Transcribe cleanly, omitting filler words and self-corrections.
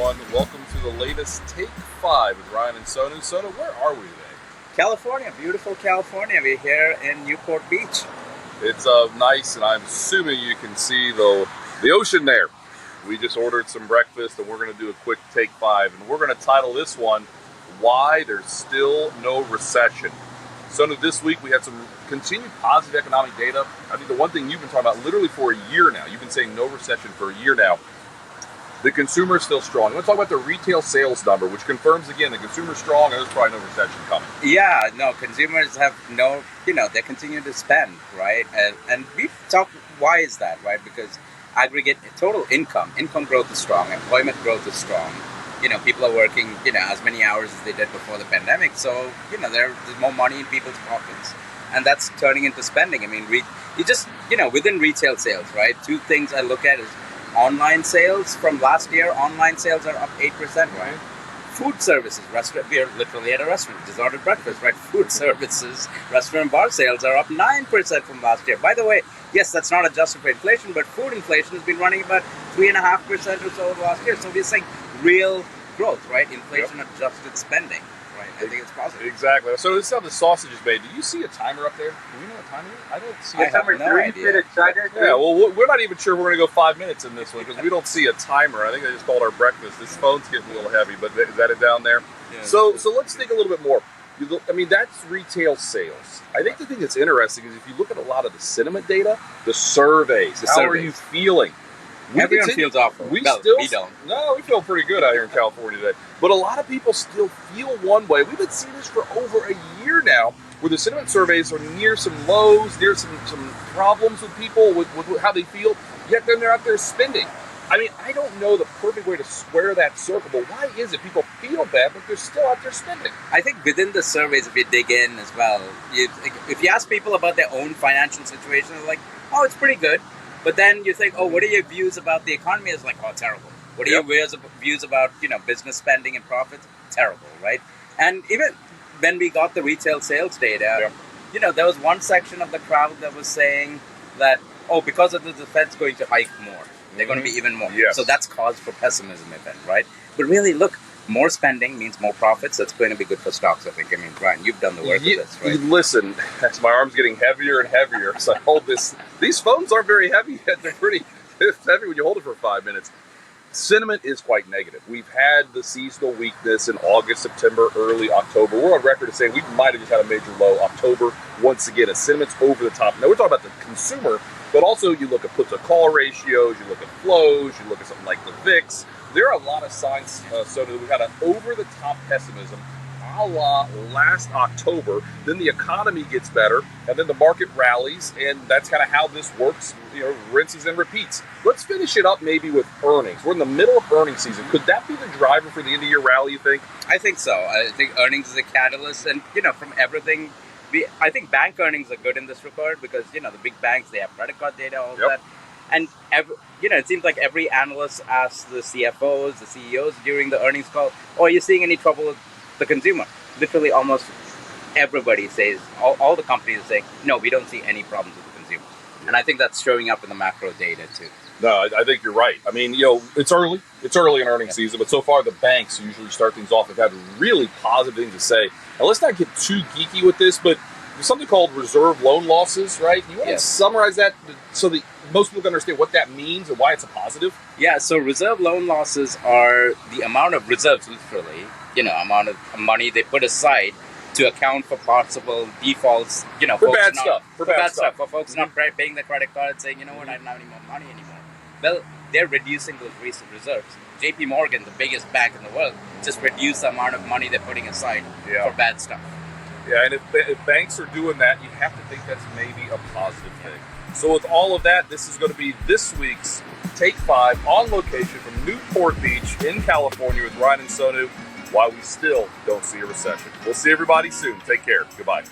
everyone. Welcome to the latest Take 5 with Ryan and Sonu. Sonu, where are we today? California, beautiful California. We're here in Newport Beach. It's nice, and I'm assuming you can see the ocean there. We just ordered some breakfast, and we're going to do a quick Take 5. And we're going to title this one, Why There's Still No Recession. Sonu, this week we had some continued positive economic data. I think the one thing you've been talking about literally for a year now, you've been saying no recession for a year now. The consumer is still strong. I want to talk about the retail sales number, which confirms again the consumer is strong and there's probably no recession coming. Yeah, no, consumers have they continue to spend, right? And we've talked, why is that, right? Because aggregate total income growth is strong, employment growth is strong. People are working, as many hours as they did before the pandemic. So, there's more money in people's pockets. And that's turning into spending. I mean, within retail sales, right? Two things I look at is online sales from last year. Online sales are up 8%, right? Food services, we're literally at a restaurant, just ordered breakfast, right? Food services, restaurant bar sales are up 9% from last year. By the way, yes, that's not adjusted for inflation, but food inflation has been running about 3.5% or so over last year. So we're saying real growth, right? Inflation adjusted spending, right? I think it's positive. Exactly. So this is how the sausage is made. Do you see a timer up there? Do we know what time it is? I don't see a timer. I have no idea. Yeah, well, we're not even sure we're going to go 5 minutes in this one because we don't see a timer. I think they just called our breakfast. This phone's getting a little heavy, but is that it down there? Yeah. So let's think a little bit more. That's retail sales. I think the thing that's interesting is if you look at a lot of the sentiment data, the surveys, how are you feeling? Everyone feels awful. We don't. No, we feel pretty good out here in California today. But a lot of people still feel one way. We've been seeing this for over a year now, where the sentiment surveys are near some lows, near some problems with people, with how they feel, yet then they're out there spending. I mean, I don't know the perfect way to square that circle, but why is it people feel bad, but they're still out there spending? I think within the surveys, if you dig in as well, if you ask people about their own financial situation, they're like, oh, it's pretty good. But then you think, oh, what are your views about the economy? It's like, oh, terrible. What are your views about, business spending and profits? Terrible, right? And even when we got the retail sales data, there was one section of the crowd that was saying that, oh, because of the Fed's going to hike more, they're going to be even more. Yes. So that's cause for pessimism, right? But really, look, more spending means more profits. That's going to be good for stocks, I think. I mean, Brian, you've done the work of this, right? Listen, as my arm's getting heavier and heavier, so I hold this. These phones aren't very heavy yet. They're pretty heavy when you hold it for 5 minutes. Sentiment is quite negative. We've had the seasonal weakness in August, September, early October. We're on record as saying we might have just had a major low. October, once again, as sentiment's over the top. Now, we're talking about the consumer, but also you look at put-to-call ratios, you look at flows, you look at something like the VIX. There are a lot of signs, so that we've got an over-the-top pessimism a la last October. Then the economy gets better, and then the market rallies, and that's kind of how this works, rinses and repeats. Let's finish it up maybe with earnings. We're in the middle of earnings season. Could that be the driver for the end-of-year rally, you think? I think so. I think earnings is a catalyst, and, from everything, I think bank earnings are good in this regard because, the big banks, they have credit card data, all that. And, it seems like every analyst asks the CFOs, the CEOs during the earnings call, oh, are you seeing any trouble with the consumer? Literally almost everybody says, all the companies are saying, no, we don't see any problems with the consumer. And I think that's showing up in the macro data too. No, I think you're right. I mean, it's early. It's early in earnings season, but so far the banks usually start things off. They've had really positive things to say. Now, let's not get too geeky with this, but there's something called reserve loan losses, right? You want to summarize that so that most people can understand what that means and why it's a positive? Yeah, so reserve loan losses are the amount of reserves, literally, amount of money they put aside to account for possible defaults, for bad stuff. For bad stuff. For folks not paying their credit card and saying, you know what, I don't have any more money anymore. Well, they're reducing those reserves. JP Morgan, the biggest bank in the world, just reduced the amount of money they're putting aside for bad stuff. Yeah, and if banks are doing that, you have to think that's maybe a positive thing. So with all of that, this is going to be this week's Take 5 on location from Newport Beach in California with Ryan and Sonu, why we still don't see a recession. We'll see everybody soon. Take care. Goodbye.